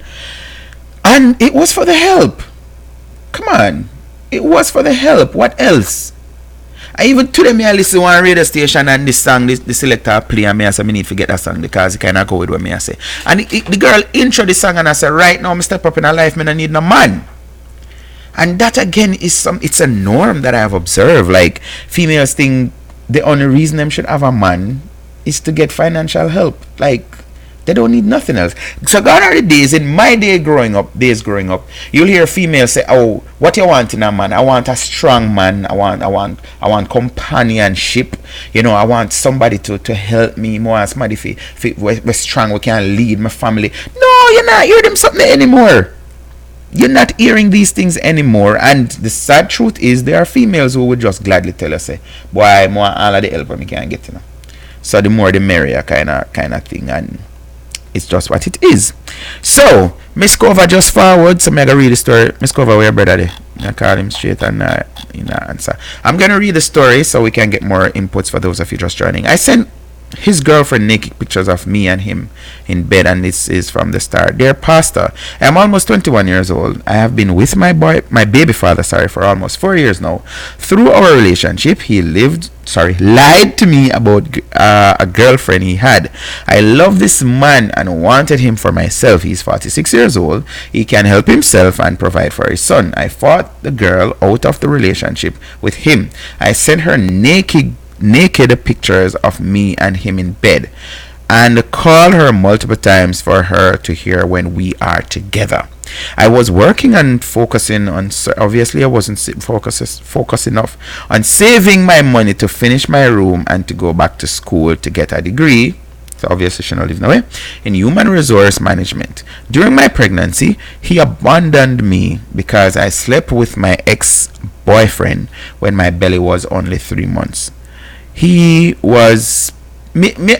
And it was for the help. Come on. It was for the help. What else? I even today me I listen to one radio station and this song, the selector play and me I say me need to get that song because it kind of go with what me I say. And the girl intro the song and I say right now I step up in her life, me I need no man. And that again is it's a norm that I have observed. Like females think the only reason them should have a man is to get financial help. Like they don't need nothing else. So gone are the days, in my days growing up, you'll hear females say, oh, what you want in a man? I want a strong man. I want companionship. You know, I want somebody to help me more. Somebody we're strong, we can lead my family. No, you're not hearing them something anymore. You're not hearing these things anymore. And the sad truth is there are females who would just gladly tell us, say, boy, more all of the help me can get, you know. So the more the merrier kind of thing. And it's just what it is. So, Miss Cover just forward. So, I'm going to read the story. Miss Cover, where your brother there? I call him straight and answer. I'm going to read the story so we can get more inputs for those of you just joining. I sent his girlfriend naked pictures of me and him in bed, and this is from the start. Dear Pastor, I'm almost 21 years old. I have been with my baby father, for almost 4 years now. Through our relationship, he lied to me about a girlfriend he had. I love this man and wanted him for myself. He's 46 years old. He can help himself and provide for his son. I fought the girl out of the relationship with him. I sent her naked pictures of me and him in bed and call her multiple times for her to hear when we are together. I was working and focusing on, obviously I wasn't focused enough on saving my money to finish my room and to go back to school to get a degree. So obviously she not living away in human resource management. During my pregnancy, he abandoned me because I slept with my ex-boyfriend when my belly was only 3 months. He was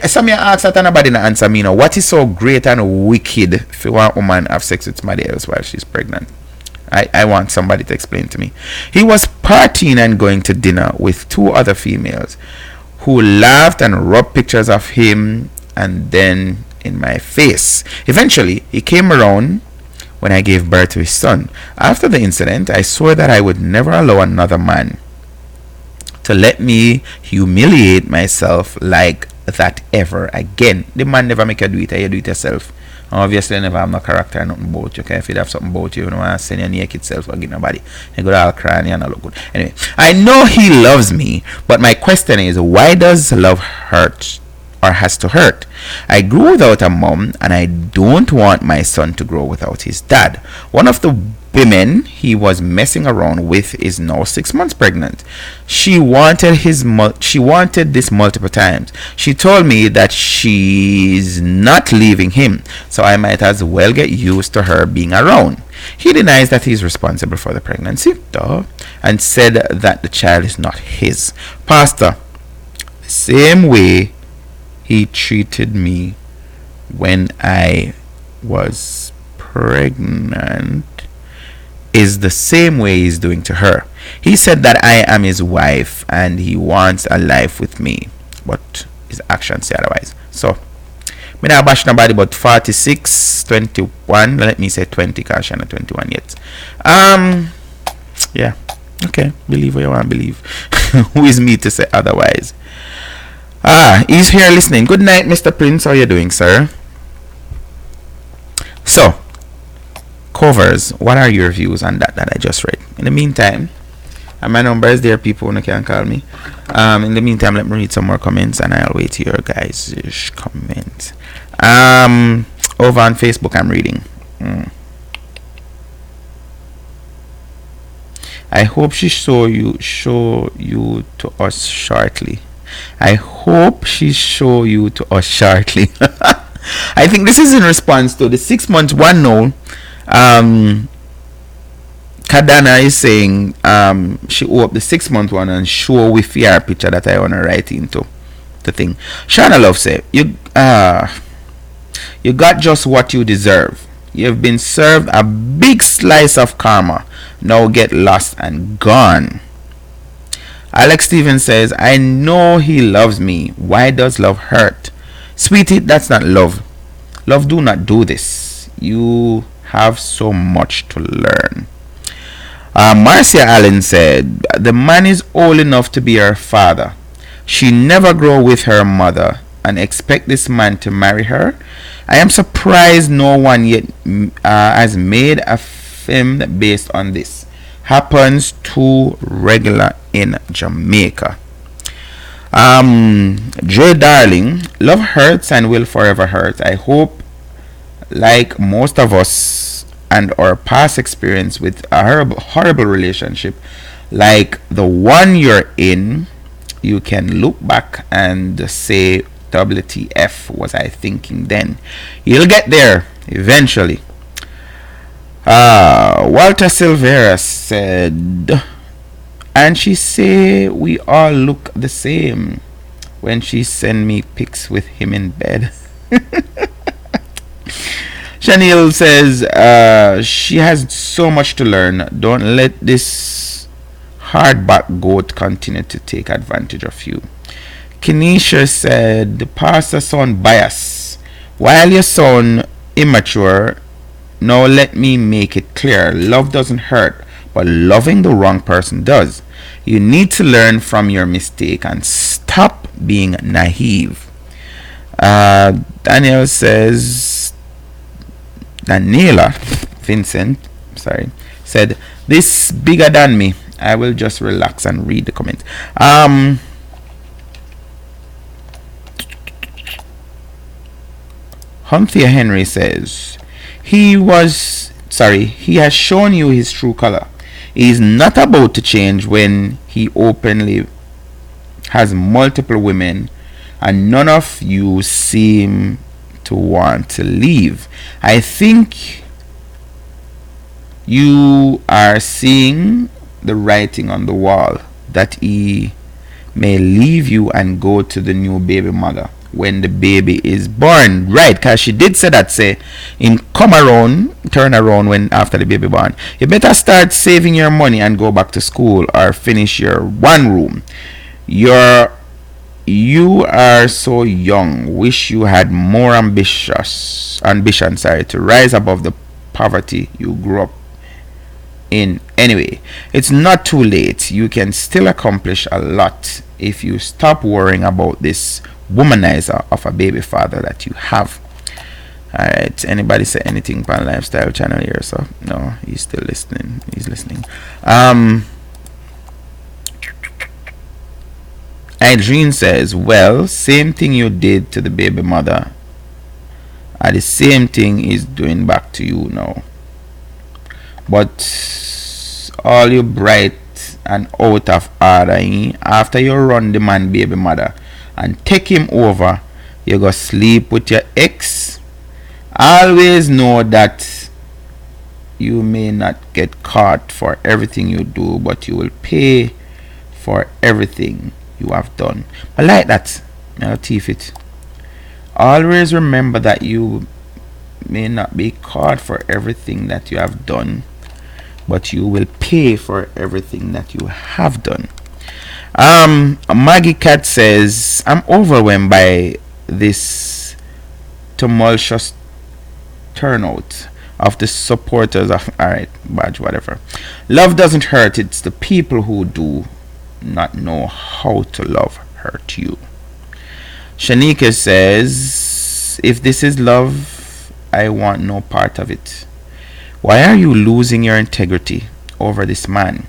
some ask that and nobody answer me. What is so great and wicked for one woman have sex with somebody else while she's pregnant? I want somebody to explain to me. He was partying and going to dinner with 2 other females who laughed and rubbed pictures of him and then in my face. Eventually, he came around when I gave birth to his son. After the incident, I swore that I would never allow another man to let me humiliate myself like that ever again. The man never make you do it, you do it yourself. Obviously, never have no character or nothing about you. Okay? If you have something about you, you don't want to send your naked self or give nobody. You go all crying and not look good. Anyway, I know he loves me, but my question is, why does love hurt or has to hurt? I grew without a mom, and I don't want my son to grow without his dad. One of the women he was messing around with is now 6 months pregnant. She wanted this multiple times. She told me that she's not leaving him, so I might as well get used to her being around. He denies that he's responsible for the pregnancy, and said that the child is not his. Pastor, the same way he treated me when I was pregnant is the same way he's doing to her. He said that I am his wife and he wants a life with me, but his actions say otherwise. So, me not bash nobody, but 46, 21, let me say 20, because I'm not 21 yet. Yeah, okay, believe what you want to believe. Who is me to say otherwise? He's here listening. Good night, Mr. Prince. How are you doing, sir? So, covers, what are your views on that I just read? In the meantime, and my number is there, people who can call me. In the meantime, let me read some more comments and I'll wait your guys' comments. Over on Facebook, I'm reading. I hope she show you to us shortly. I hope she show you to us shortly. I think this is in response to the 6 months one now. Kadana is saying she owe up the 6 month one and show with fear picture that I wanna write into the thing. Shana Love say you got just what you deserve. You've been served a big slice of karma. Now get lost and gone. Alex Stevens says, I know he loves me. Why does love hurt? Sweetie, that's not love. Love do not do this. You have so much to learn. Marcia Allen said, the man is old enough to be her father. She never grew with her mother and expect this man to marry her. I am surprised no one yet has made a film based on this. Happens too regular in Jamaica. Joy Darling, love hurts and will forever hurt. I hope, like most of us and our past experience with a horrible relationship like the one you're in, you can look back and say, WTF was I thinking then? You'll get there eventually. Walter Silvera said, and she say we all look the same when she send me pics with him in bed. Chanel says she has so much to learn. Don't let this hardback goat continue to take advantage of you. Kenisha said the pastor sound biased while your son immature. Now let me make it clear. Love doesn't hurt, but loving the wrong person does. You need to learn from your mistake and stop being naive. Daniela Vincent, said, this bigger than me. I will just relax and read the comment. Hunthia Henry says, he has shown you his true color. He is not about to change when he openly has multiple women and none of you seem to want to leave. I think you are seeing the writing on the wall that he may leave you and go to the new baby mother. when the baby is born. Right, because she did say that, say, in turn around when after the baby born. You better start saving your money and go back to school or finish your one room. You are so young. Wish you had more ambition, to rise above the poverty you grew up in. Anyway, it's not too late. You can still accomplish a lot if you stop worrying about this womanizer of a baby father that you have. Alright, anybody say anything on lifestyle channel here? So no, he's still listening. He's listening. Adrian says, well, same thing you did to the baby mother the same thing is doing back to you now. But all you bright and out of order, after you run the man baby mother and take him over, you go sleep with your ex. Always know that you may not get caught for everything you do, but you will pay for everything you have done. I like that. I'll teeth it. Always remember that you may not be caught for everything that you have done, but you will pay for everything that you have done. Maggie Cat says, I'm overwhelmed by this tumultuous turnout of the supporters of alright, badge, whatever. Love doesn't hurt, it's the people who do not know how to love hurt you. Shanika says, if this is love, I want no part of it. Why are you losing your integrity over this man?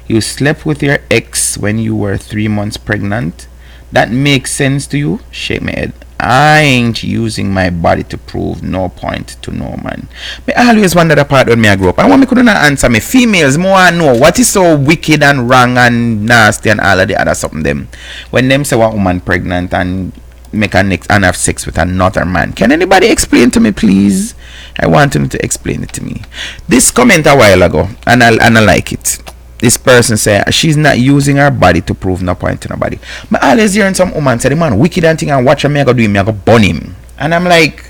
You slept with your ex when you were 3 months pregnant. That makes sense to you? Shake my head. I ain't using my body to prove no point to no man. I always wonder that part when I grew up. I want me couldn't answer me. Females more know what is so wicked and wrong and nasty and all of the other something them. When them say one woman pregnant and make a next and have sex with another man. Can anybody explain to me, please? I want them to explain it to me. This comment a while ago, and I like it. This person say she's not using her body to prove no point to nobody. But always hearing some woman say the man wicked and thing and watch him, me I go do him, me I go burn him. And I'm like,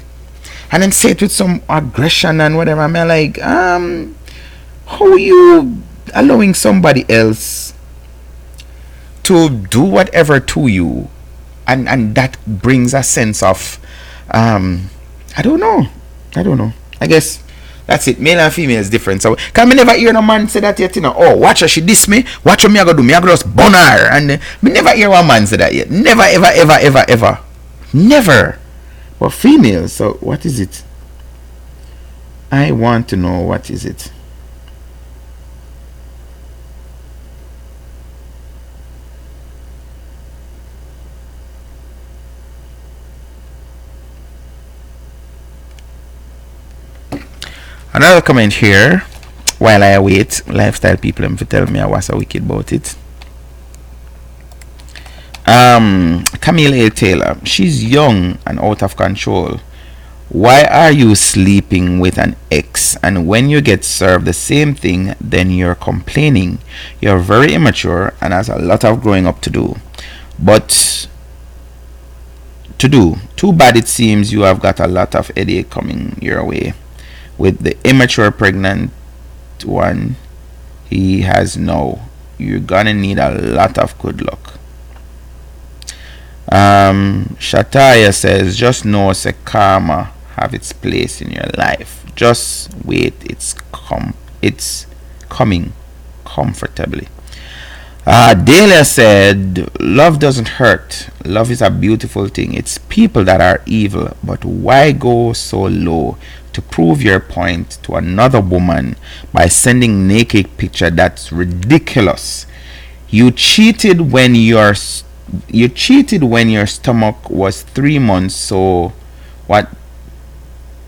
and then say it with some aggression and whatever. I'm like, how you allowing somebody else to do whatever to you, and that brings a sense of I don't know. I guess that's it. Male and female is different. So can me never hear no man say that yet, you know. Oh, watch her, she diss me. Watch her, me I go do. Me I go just burn her. And me never hear one man say that yet. Never, ever. Never. But females, so what is it? I want to know what is it. Another comment here while I wait. Lifestyle people to tell me I was so wicked about it. Camille A. Taylor, she's young and out of control. Why are you sleeping with an ex, and when you get served the same thing, then you're complaining? You're very immature and has a lot of growing up to do. Too bad it seems you have got a lot of headache coming your way. With the immature pregnant one he has now, you're gonna need a lot of good luck. Shataya says, just know say karma have its place in your life. Just wait, it's coming comfortably. Delia said, love doesn't hurt. Love is a beautiful thing. It's people that are evil, but why go so low to prove your point to another woman by sending naked picture? That's ridiculous. You cheated when your stomach was 3 months, so what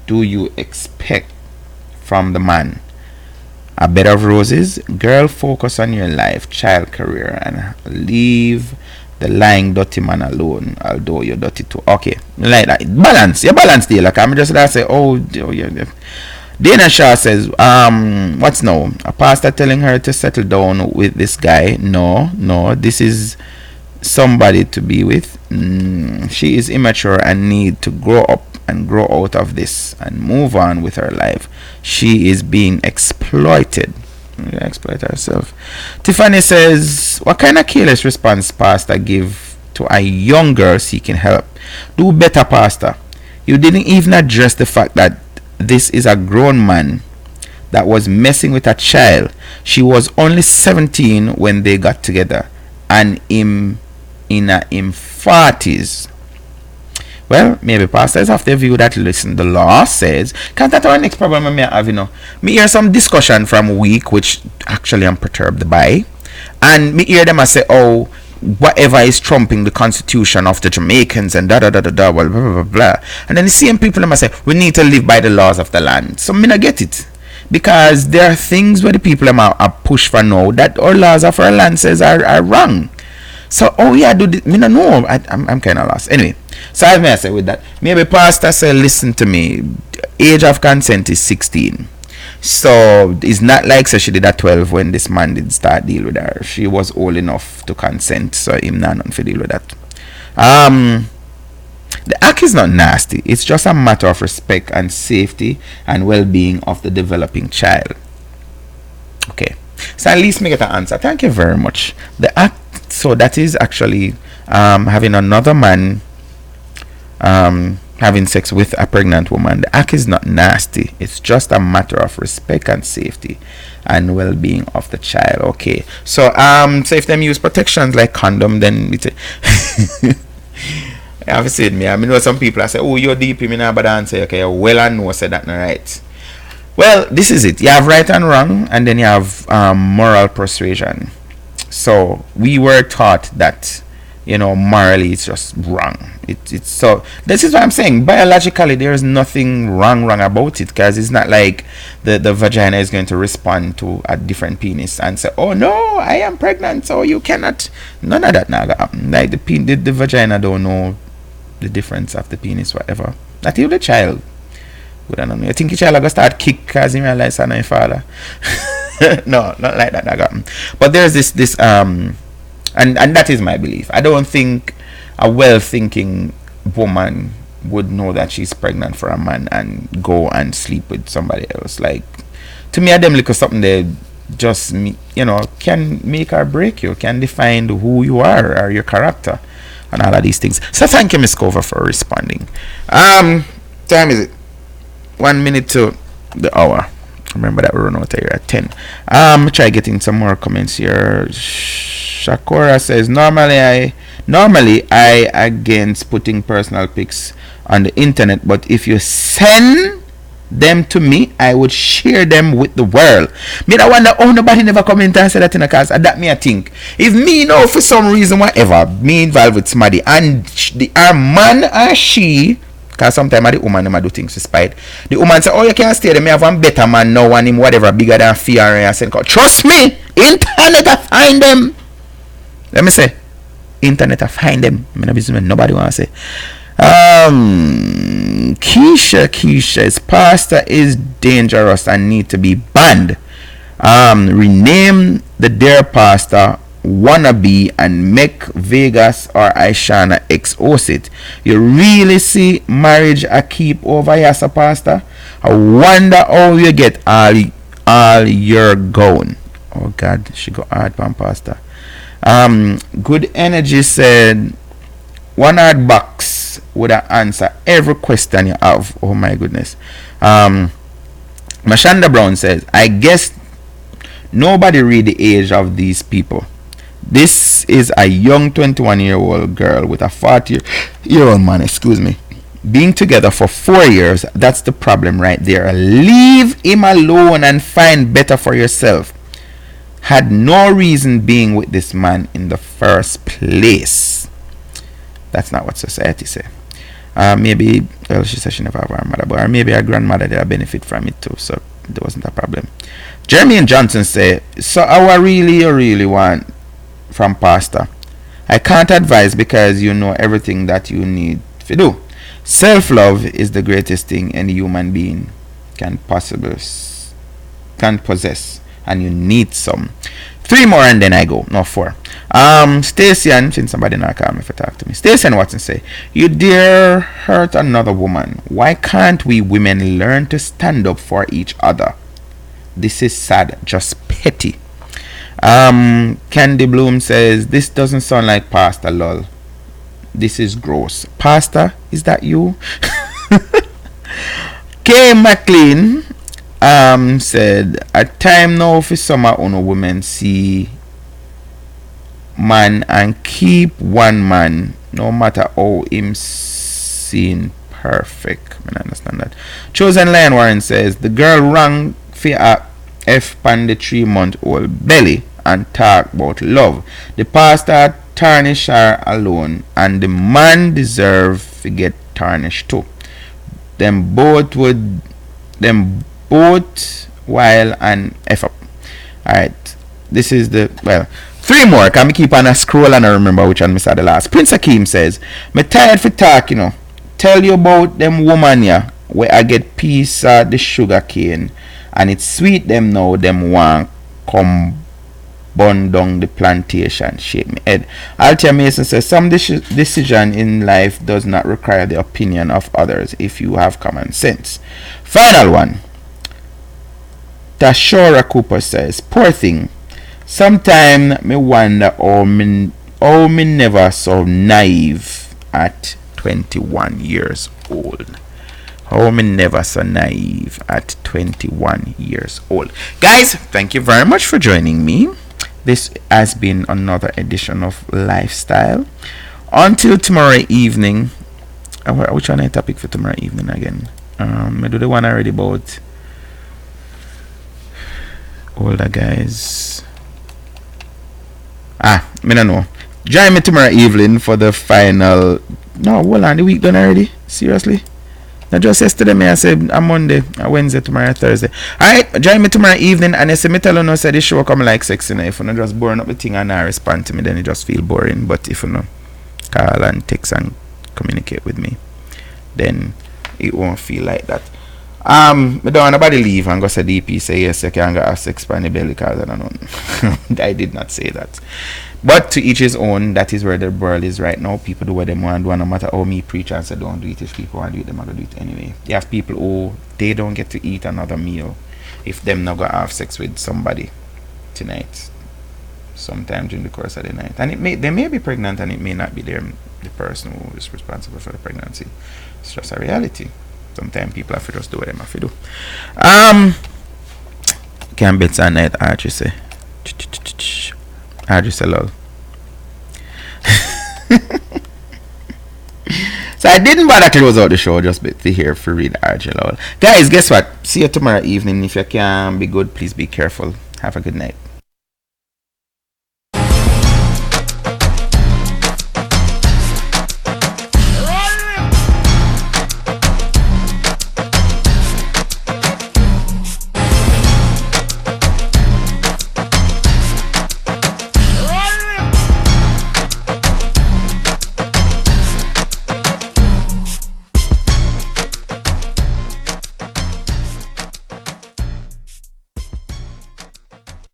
do you expect from the man? A bed of roses? Girl, focus on your life, child, career, and leave the lying dirty man alone, although you're dirty too. Okay, like that. Balance. You balance there. Like I'm just gonna say, yeah. Dana Shaw says, what's now? A pastor telling her to settle down with this guy? No, this is somebody to be with. She is immature and need to grow up and grow out of this and move on with her life. She is being exploited. Exploit herself. Tiffany says, what kind of careless response pastor give to a young girl seeking help? Do better, pastor. You didn't even address the fact that this is a grown man that was messing with a child. She was only 17 when they got together, and him in him 40s. Well, maybe pastors have to view that. Listen, the law says, because that's our next problem I may have, Me hear some discussion from week, which actually I'm perturbed by. And me hear them I say, oh, whatever is trumping the constitution of the Jamaicans and blah, blah, blah, blah, blah, blah. And then the same people them I say, we need to live by the laws of the land. So me not get it. Because there are things where the people are push for now that our laws of our land says are wrong. So, oh yeah, do this. Me no know. I'm kind of lost. Anyway, so I may say with that, maybe pastor say, listen to me. Age of consent is 16. So it's not like so she did at 12 when this man did start deal with her. She was old enough to consent, so him not nothing to deal with that. The act is not nasty. It's just a matter of respect and safety and well-being of the developing child. Okay, so at least me get an answer. Thank you very much. The act. So that is actually having another man having sex with a pregnant woman. The act is not nasty. It's just a matter of respect and safety and well-being of the child. Okay. So so if them use protections like condom, then it's I have said me. I mean, some people I say, oh, you're deep in me now, but I say, okay, well, I know, say that not right. Well, this is it. You have right and wrong, and then you have moral persuasion. So we were taught that, morally it's just wrong. It's so this is what I'm saying. Biologically, there is nothing wrong about it, because it's not like the vagina is going to respond to a different penis and say, oh no, I am pregnant, so you cannot. None of that now happen. Like the vagina don't know the difference of the penis, whatever. Not even the child. Good, I don't know. I think the child gonna start kick because he realize I'm not father. No, not like that. But there's this and that is my belief. I don't think a well-thinking woman would know that she's pregnant for a man and go and sleep with somebody else. Like, to me, them look at something they just can make or break you, can define who you are or your character and all of these things. So thank you, Miss Cover, for responding. Time is it? 1 minute to the hour. Remember that we run out here at 10. Try getting some more comments here. Shakora says, normally I against putting personal pics on the internet, but if you send them to me, I would share them with the world. Me I wonder, oh, nobody never comment and say that in a cause. That me I think, if me for some reason whatever, me involved with somebody and our man or she, because sometimes the woman do things despite. The woman say, oh, you can't stay there. Me have one better man now and him whatever bigger than fear and say, trust me, internet I find them. Let me say, internet I find them. Nobody want to say. Keisha's pastor is dangerous and need to be banned. Rename the dear pastor wannabe and make Vegas or Aishana expose it. You really see marriage a keep over here, sir, pastor? I wonder how you get all your going. Oh God, she got hard pan pastor. Good Energy said 1 hard box would answer every question you have. Oh my goodness. Mashanda Brown says, I guess nobody read the age of these people. This is a young 21-year-old girl with a 40-year-old man, excuse me. Being together for 4 years, that's the problem right there. Leave him alone and find better for yourself. Had no reason being with this man in the first place. That's not what society say. Maybe, well, she said she never have her mother, but or maybe her grandmother did benefit from it too, so there wasn't a problem. Jeremy and Johnson say, so I really want from pastor. I can't advise because you know everything that you need to do. Self-love is the greatest thing any human being can possess, and you need some. 3 more and then I go. No, 4. Stacey, since somebody not call me for talk to me. Stacey Watson say, you dare hurt another woman. Why can't we women learn to stand up for each other? This is sad, just petty. Candy Bloom says, this doesn't sound like Pastor lol. This is gross. Pastor, is that you? Kay McLean said, a time now for summer on women see man and keep one man no matter how him seen perfect. I understand that. Chosen Lion Warren says, the girl rang for a F pan the 3-month-old belly and talk about love. The pastor tarnish her alone and the man deserve to get tarnished too. Them both while and F up. Alright. This is the 3 more. Can we keep on a scroll and I remember which one we saw the last. Prince Akeem says, me tired for talk, Tell you about them woman where I get piece of the sugar cane and it's sweet them now them want come burn down the plantation. Shake me head. Althea Mason says, some decision in life does not require the opinion of others if you have common sense. Final one. Tashora Cooper says, poor thing. Sometime me wonder how me never so naive at 21 years old. How me never so naive at 21 years old. Guys, thank you very much for joining me. This has been another edition of Lifestyle. Until tomorrow evening. Which one is the topic for tomorrow evening again? I do the one already about older guys. Me don't know. Join me tomorrow evening for the final. No, hold on, the week done already? Seriously? Not just yesterday, I said a Monday, a Wednesday, tomorrow, Thursday. Alright, join me tomorrow evening and you see me tell you say this show come like sexy now. If you not just boring up the thing and not respond to me, then it just feel boring. But if you know, call and text and communicate with me, then it won't feel like that. I don't want nobody leave and go say DP say yes, you can go have sex by the belly because I don't know. I did not say that. But to each his own. That is where the world is right now. People do what they want to do, no matter how me preach and say don't do it. If people want to do it, they're going to do it anyway. You have people who they don't get to eat another meal if them not going to have sex with somebody tonight, sometime during the course of the night. And they may be pregnant and it may not be the person who is responsible for the pregnancy. It's just a reality. Sometimes people have to just do what they have to do. Can't bet at night, Archie say. Archie say lol. So I didn't bother close out the show just to hear for read Archie lol. Guys, guess what? See you tomorrow evening. If you can be good, please be careful. Have a good night.